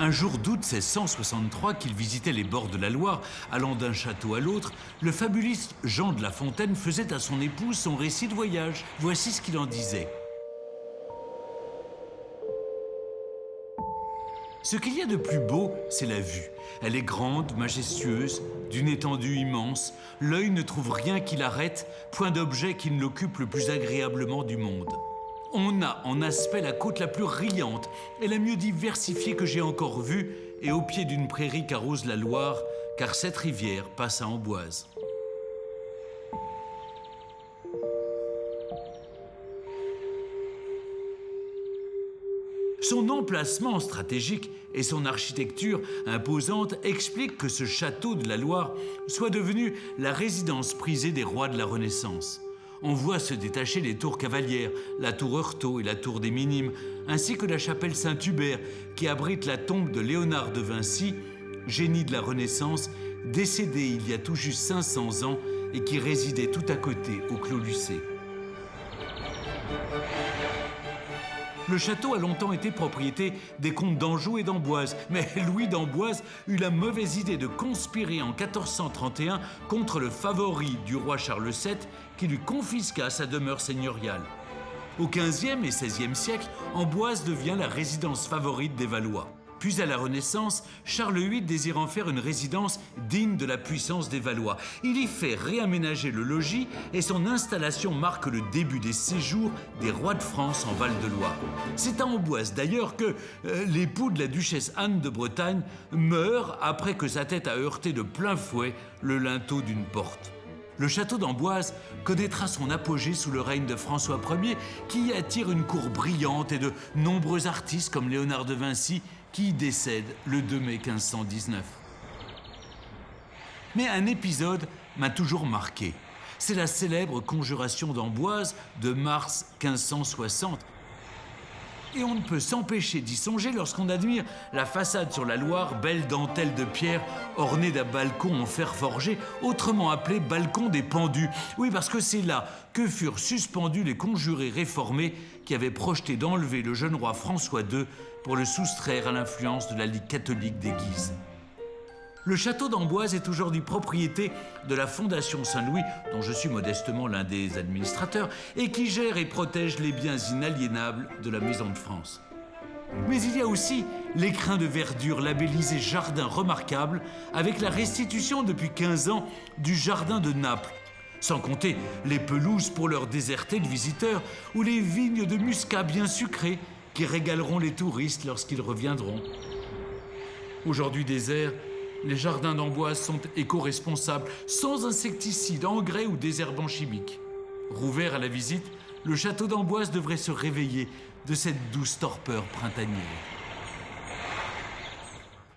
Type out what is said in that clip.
Un jour d'août 1663, qu'il visitait les bords de la Loire, allant d'un château à l'autre, le fabuliste Jean de La Fontaine faisait à son épouse son récit de voyage. Voici ce qu'il en disait. Ce qu'il y a de plus beau, c'est la vue. Elle est grande, majestueuse, d'une étendue immense. L'œil ne trouve rien qui l'arrête, point d'objet qui ne l'occupe le plus agréablement du monde. On a en aspect la côte la plus riante et la mieux diversifiée que j'ai encore vue, et au pied d'une prairie qu'arrose la Loire, car cette rivière passe à Amboise. Son emplacement stratégique et son architecture imposante expliquent que ce château de la Loire soit devenu la résidence prisée des rois de la Renaissance. On voit se détacher les tours Cavalières, la tour Heurtaud et la tour des Minimes, ainsi que la chapelle Saint-Hubert, qui abrite la tombe de Léonard de Vinci, génie de la Renaissance, décédé il y a tout juste 500 ans et qui résidait tout à côté au Clos Lucé. Le château a longtemps été propriété des comtes d'Anjou et d'Amboise, mais Louis d'Amboise eut la mauvaise idée de conspirer en 1431 contre le favori du roi Charles VII qui lui confisqua sa demeure seigneuriale. Au XVe et XVIe siècle, Amboise devient la résidence favorite des Valois. Puis à la Renaissance, Charles VIII désire en faire une résidence digne de la puissance des Valois. Il y fait réaménager le logis et son installation marque le début des séjours des rois de France en Val-de-Loire. C'est à Amboise d'ailleurs que l'époux de la duchesse Anne de Bretagne meurt après que sa tête a heurté de plein fouet le linteau d'une porte. Le château d'Amboise connaîtra son apogée sous le règne de François Ier, qui y attire une cour brillante et de nombreux artistes comme Léonard de Vinci, qui y décède le 2 mai 1519. Mais un épisode m'a toujours marqué. C'est la célèbre conjuration d'Amboise de mars 1560. Et on ne peut s'empêcher d'y songer lorsqu'on admire la façade sur la Loire, belle dentelle de pierre ornée d'un balcon en fer forgé, autrement appelé balcon des pendus. Oui, parce que c'est là que furent suspendus les conjurés réformés qui avaient projeté d'enlever le jeune roi François II pour le soustraire à l'influence de la Ligue catholique des Guises. Le château d'Amboise est aujourd'hui propriété de la Fondation Saint-Louis, dont je suis modestement l'un des administrateurs, et qui gère et protège les biens inaliénables de la Maison de France. Mais il y a aussi l'écrin de verdure labellisé Jardin remarquable, avec la restitution depuis 15 ans du Jardin de Naples, sans compter les pelouses pour leur déserter de visiteurs, ou les vignes de muscat bien sucrées qui régaleront les touristes lorsqu'ils reviendront. Aujourd'hui déserts, les jardins d'Amboise sont éco-responsables, sans insecticides, engrais ou désherbants chimiques. Rouvert à la visite, le château d'Amboise devrait se réveiller de cette douce torpeur printanière.